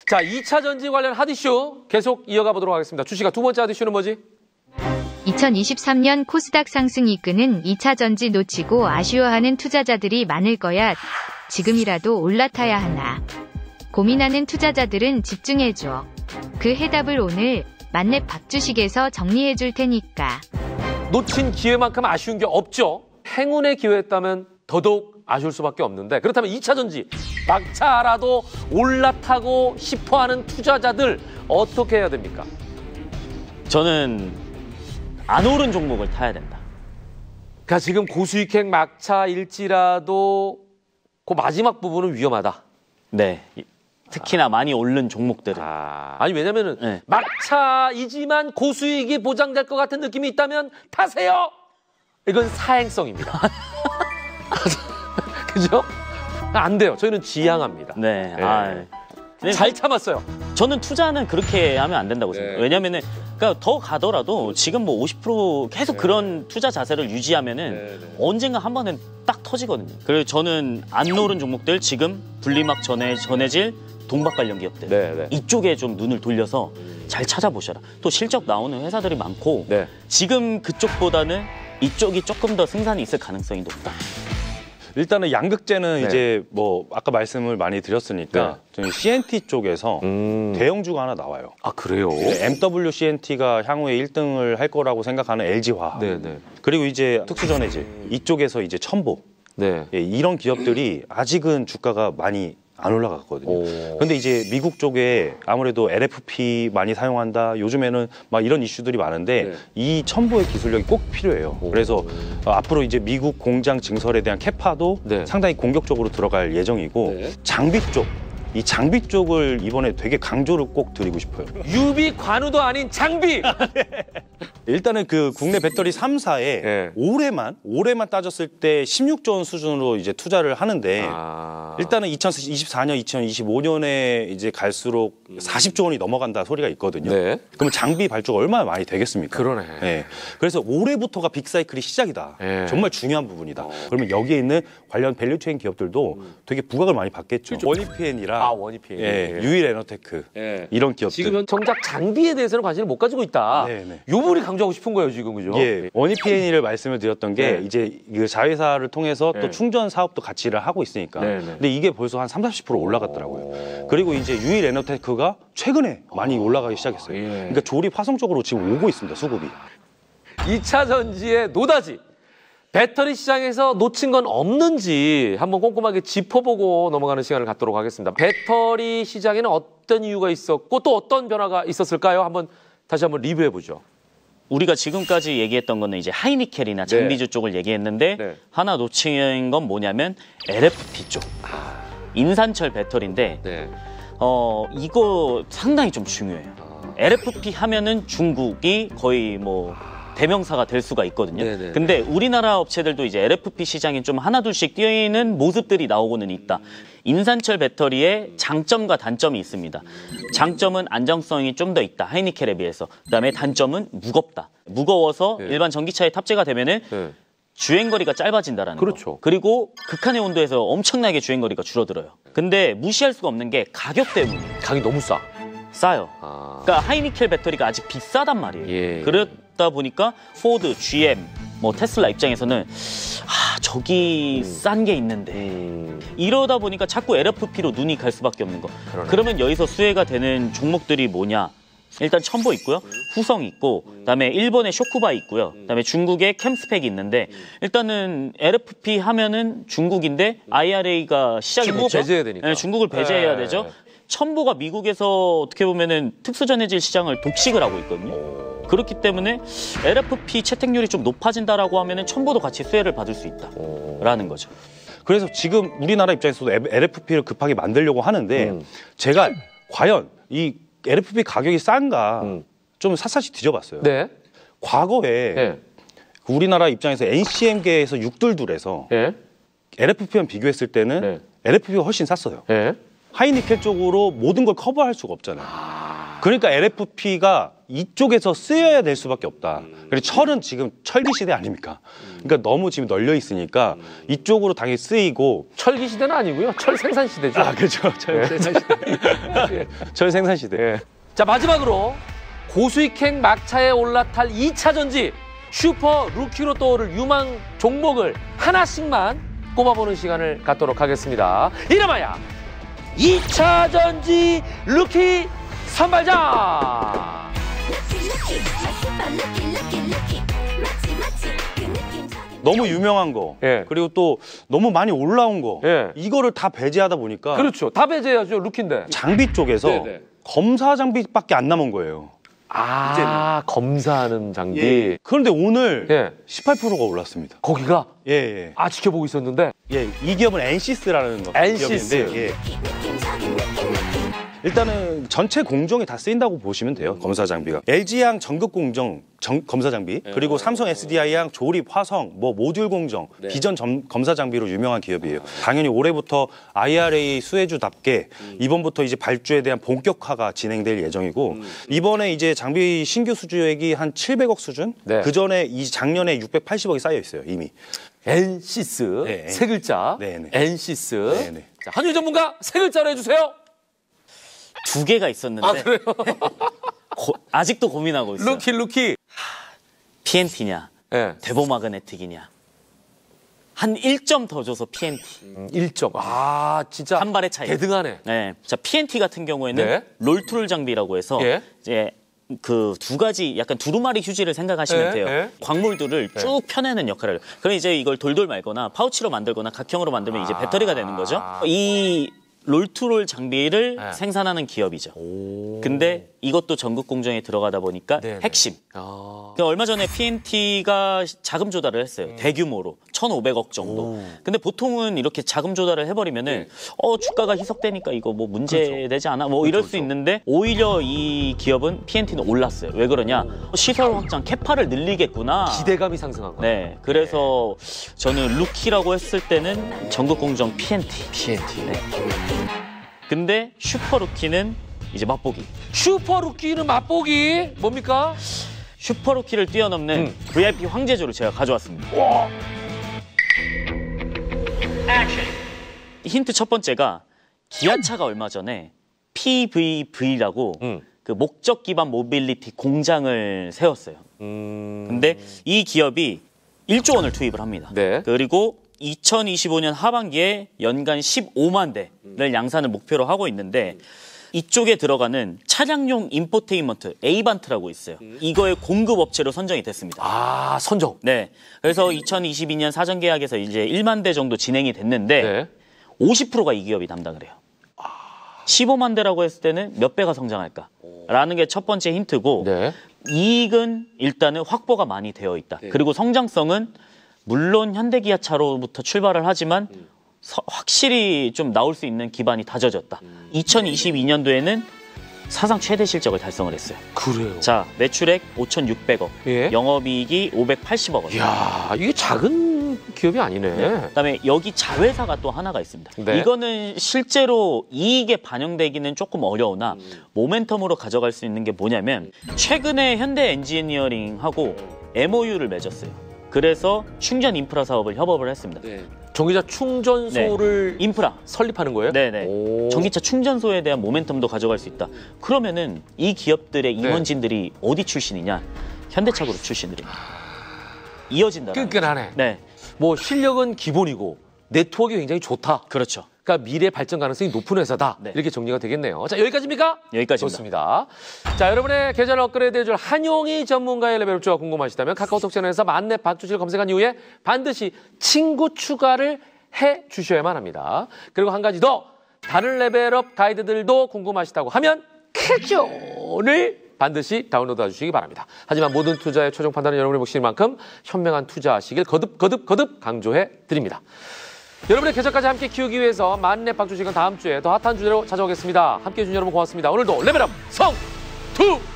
자, 2차 전지 관련 핫이슈 계속 이어가 보도록 하겠습니다. 주식아, 두 번째 핫이슈는 뭐지? 2023년 코스닥 상승 이끄는 2차 전지 놓치고 아쉬워하는 투자자들이 많을 거야. 지금이라도 올라타야 하나. 고민하는 투자자들은 집중해줘. 그 해답을 오늘 만렙 박주식에서 정리해줄 테니까. 놓친 기회만큼 아쉬운 게 없죠. 행운의 기회였다면 더더욱 아쉬울 수밖에 없는데, 그렇다면 2차 전지 막차라도 올라타고 싶어하는 투자자들 어떻게 해야 됩니까? 저는 안 오른 종목을 타야 된다. 그러니까 지금 고수익행 막차일지라도 그 마지막 부분은 위험하다. 네. 특히나 많이 오른 종목들은. 아니 왜냐면은 네. 막차이지만 고수익이 보장될 것 같은 느낌이 있다면 타세요. 이건 사행성입니다. 그죠? 안 돼요. 저희는 지향합니다. 네. 네. 잘 참았어요. 저는 투자는 그렇게 하면 안 된다고 생각해요. 네. 왜냐면은 그러니까 더 가더라도 지금 뭐 50% 계속 그런 투자 자세를 유지하면은 언젠가 한 번은 딱 터지거든요. 그래서 저는 안 오른 종목들 지금 분리막 전해질 동박 관련 기업들 이쪽에 좀 눈을 돌려서 잘 찾아보셔라. 또 실적 나오는 회사들이 많고 지금 그쪽보다는 이쪽이 조금 더 승산이 있을 가능성이 높다. 일단은 양극재는 이제 뭐 아까 말씀을 많이 드렸으니까 저희 CNT 쪽에서 대형주가 하나 나와요. 아 그래요? MW CNT가 향후에 1등을 할 거라고 생각하는 LG화학. 그리고 이제 특수전해질 이쪽에서 이제 첨보. 이런 기업들이 아직은 주가가 많이 안 올라갔거든요. 근데 이제 미국 쪽에 아무래도 LFP 많이 사용한다. 요즘에는 막 이런 이슈들이 많은데 이 첨보의 기술력이 꼭 필요해요. 그래서 앞으로 이제 미국 공장 증설에 대한 캐파도 상당히 공격적으로 들어갈 예정이고 장비 쪽. 이 장비 쪽을 이번에 되게 강조를 꼭 드리고 싶어요. 유비 관우도 아닌 장비! 일단은 그 국내 배터리 3사에 올해만 따졌을 때 16조 원 수준으로 이제 투자를 하는데 일단은 2024년, 2025년에 이제 갈수록 40조 원이 넘어간다 소리가 있거든요. 그러면 장비 발주가 얼마나 많이 되겠습니까? 그러네. 그래서 올해부터가 빅사이클이 시작이다. 정말 중요한 부분이다. 그러면 여기에 있는 관련 밸류체인 기업들도 되게 부각을 많이 받겠죠. 원이피엔이랑 원이피엔. 유일에너테크 이런 기업들. 지금 정작 장비에 대해서는 관심을 못 가지고 있다. 요 부분이 강조하고 싶은 거예요, 지금. 그죠? 원이피엔이를 말씀을 드렸던 게 이제 그 자회사를 통해서 또 충전 사업도 같이 일을 하고 있으니까. 근데 이게 벌써 한 30-40% 올라갔더라고요. 그리고 이제 유일에너테크가 최근에 많이 올라가기 시작했어요. 그러니까 조립 화성 쪽으로 지금 오고 있습니다, 수급이. 2차 전지의 노다지. 배터리 시장에서 놓친 건 없는지 한번 꼼꼼하게 짚어보고 넘어가는 시간을 갖도록 하겠습니다. 배터리 시장에는 어떤 이유가 있었고 또 어떤 변화가 있었을까요? 다시 한번 리뷰해보죠. 우리가 지금까지 얘기했던 거는 이제 하이니켈이나 장비주 쪽을 얘기했는데 하나 놓친 건 뭐냐면 LFP 쪽. 인산철 배터리인데 이거 상당히 좀 중요해요. LFP 하면은 중국이 거의 뭐 대명사가 될 수가 있거든요. 근데 우리나라 업체들도 이제 LFP 시장에 좀 하나둘씩 뛰어있는 모습들이 나오고는 있다. 인산철 배터리의 장점과 단점이 있습니다. 장점은 안정성이 좀 더 있다. 하이니켈에 비해서. 그다음에 단점은 무겁다. 무거워서 일반 전기차에 탑재가 되면은 주행거리가 짧아진다라는 거. 그리고 극한의 온도에서 엄청나게 주행거리가 줄어들어요. 근데 무시할 수가 없는 게 가격 때문이에요. 가격이 너무 싸요. 그러니까 하이니켈 배터리가 아직 비싸단 말이에요. 그러다 보니까 포드, GM, 뭐 테슬라 입장에서는 저기 싼 게 있는데 이러다 보니까 자꾸 LFP로 눈이 갈 수밖에 없는 거. 그러면 여기서 수혜가 되는 종목들이 뭐냐? 일단 첨보 있고요, 후성 있고, 그다음에 일본의 쇼쿠바 있고요, 그다음에 중국의 캠스펙이 있는데 일단은 LFP 하면은 중국인데 IRA가 시작이 됐죠. 중국 배제해야 되니까. 중국을 배제해야 되죠. 첨보가 미국에서 어떻게 보면은 특수전해질 시장을 독식을 하고 있거든요. 그렇기 때문에 LFP 채택률이 좀 높아진다라고 하면은 첨보도 같이 수혜를 받을 수 있다라는 거죠. 그래서 지금 우리나라 입장에서도 LFP를 급하게 만들려고 하는데 제가 과연 이 LFP 가격이 싼가 좀 샅샅이 뒤져봤어요. 과거에 우리나라 입장에서 NCM계에서 육둘둘에서 LFP만 비교했을 때는 LFP가 훨씬 쌌어요. 하이니켈 쪽으로 모든 걸 커버할 수가 없잖아요. 그러니까 LFP가 이쪽에서 쓰여야 될 수밖에 없다. 그리고 철은 지금 철기 시대 아닙니까? 그러니까 너무 지금 널려 있으니까 이쪽으로 당연히 쓰이고. 철기 시대는 아니고요. 철 생산 시대죠. 아, 그렇죠. 철 생산 시대. 철 생산 시대. 예. 자, 마지막으로 고수익행 막차에 올라탈 2차 전지 슈퍼 루키로 떠오를 유망 종목을 하나씩만 꼽아보는 시간을 갖도록 하겠습니다. 이름하여 2차 전지 루키 선발전! 너무 유명한 거, 예. 그리고 또 너무 많이 올라온 거, 예. 이거를 다 배제하다 보니까. 그렇죠. 다 배제해야죠, 루키인데. 장비 쪽에서 네네. 검사 장비밖에 안 남은 거예요. 아, 검사하는 장비. 예. 그런데 오늘 예. 18%가 올랐습니다. 거기가? 예, 예. 아, 지켜보고 있었는데. 예, 이 기업은 엔시스라는 엔시스. 기업인데, 예. 일단은 전체 공정에 다 쓰인다고 보시면 돼요. 검사 장비가. LG양 전극 공정 검사 장비, 그리고 삼성 SDI양 조립 화성, 뭐 모듈 공정, 비전 검사 장비로 유명한 기업이에요. 당연히 올해부터 IRA 수혜주답게 이번부터 이제 발주에 대한 본격화가 진행될 예정이고, 이번에 이제 장비 신규 수주액이 한 700억 수준? 네. 그 전에 이 작년에 680억이 쌓여 있어요, 이미. 엔시스. 네. 세 글자. 네. 엔시스. 네. 자, 한유 전문가 세 글자로 해주세요. 두 개가 있었는데. 아, 그래요? 아직도 고민하고 있어요. 루키. PNT냐, 네. 데보마그네틱이냐. 한 1점 더 줘서 PNT. 1점. 아, 진짜. 한 발의 차이. 대등하네. 네. 자, PNT 같은 경우에는 네. 롤툴 장비라고 해서 예. 이제 그 두 가지 약간 두루마리 휴지를 생각하시면 예, 돼요. 예. 광물들을 쭉 펴내는 역할을 해요. 그럼 이제 이걸 돌돌 말거나 파우치로 만들거나 각형으로 만들면 이제 배터리가 되는 거죠. 이 롤투롤 장비를 네. 생산하는 기업이죠. 근데 이것도 전국 공정에 들어가다 보니까 네네. 핵심. 아. 그러니까 얼마 전에 PNT가 자금 조달을 했어요. 대규모로 1,500억 정도. 근데 보통은 이렇게 자금 조달을 해버리면은 주가가 희석되니까 이거 뭐 문제되지 않아? 뭐 이럴 수 있는데 오히려 이 기업은 PNT는 올랐어요. 왜 그러냐? 시설 확장 캐파를 늘리겠구나. 기대감이 상승한 거예요. 네, 그래서 저는 루키라고 했을 때는 전국 공정 PNT. PNT. 네. 근데 슈퍼 루키는 이제 맛보기. 슈퍼 루키는 맛보기. 뭡니까? 슈퍼 루키를 뛰어넘는 VIP 황제조를 제가 가져왔습니다. 힌트 첫 번째가 기아차가 얼마 전에 PVV라고 그 목적 기반 모빌리티 공장을 세웠어요. 근데 이 기업이 1조 원을 투입을 합니다. 네. 그리고 2025년 하반기에 연간 15만 대를 양산을 목표로 하고 있는데 이쪽에 들어가는 차량용 인포테인먼트 A반트라고 있어요. 이거의 공급 업체로 선정이 됐습니다. 아, 선정. 네. 그래서 2022년 사전 계약에서 이제 1만 대 정도 진행이 됐는데 네. 50%가 이 기업이 담당을 해요. 15만 대라고 했을 때는 몇 배가 성장할까? 라는 게 첫 번째 힌트고 네. 이익은 일단은 확보가 많이 되어 있다. 그리고 성장성은 물론 현대기아차로부터 출발을 하지만 확실히 좀 나올 수 있는 기반이 다져졌다. 2022년도에는 사상 최대 실적을 달성을 했어요. 그래요. 자, 매출액 5,600억, 예. 영업이익이 580억 원. 이야, 이게 작은 기업이 아니네. 그다음에 여기 자회사가 또 하나가 있습니다. 네. 이거는 실제로 이익에 반영되기는 조금 어려우나 모멘텀으로 가져갈 수 있는 게 뭐냐면 최근에 현대 엔지니어링하고 MOU를 맺었어요. 그래서 충전 인프라 사업을 협업을 했습니다. 전기차 충전소를 인프라. 설립하는 거예요? 네네. 오. 전기차 충전소에 대한 모멘텀도 가져갈 수 있다. 그러면은 이 기업들의 임원진들이 어디 출신이냐? 현대차그룹 출신들입니다. 이어진다. 끈끈하네. 네. 뭐 실력은 기본이고 네트워크가 굉장히 좋다. 그렇죠. 그러니까 미래 발전 가능성이 높은 회사다. 네. 이렇게 정리가 되겠네요. 자, 여기까지입니까? 여기까지입니다. 좋습니다. 자, 여러분의 계좌를 업그레이드해줄 한용희 전문가의 레벨 업주가 궁금하시다면 카카오톡 채널에서 만렙 박주실 검색한 이후에 반드시 친구 추가를 해주셔야만 합니다. 그리고 한 가지 더, 다른 레벨업 가이드들도 궁금하시다고 하면 캐존을 반드시 다운로드 해주시기 바랍니다. 하지만 모든 투자의 최종 판단은 여러분의 몫인 만큼 현명한 투자하시길 거듭 강조해 드립니다. 여러분의 계좌까지 함께 키우기 위해서 만렙 박주식은 다음 주에 더 핫한 주제로 찾아오겠습니다. 함께해 주신 여러분 고맙습니다. 오늘도 레벨업 성투!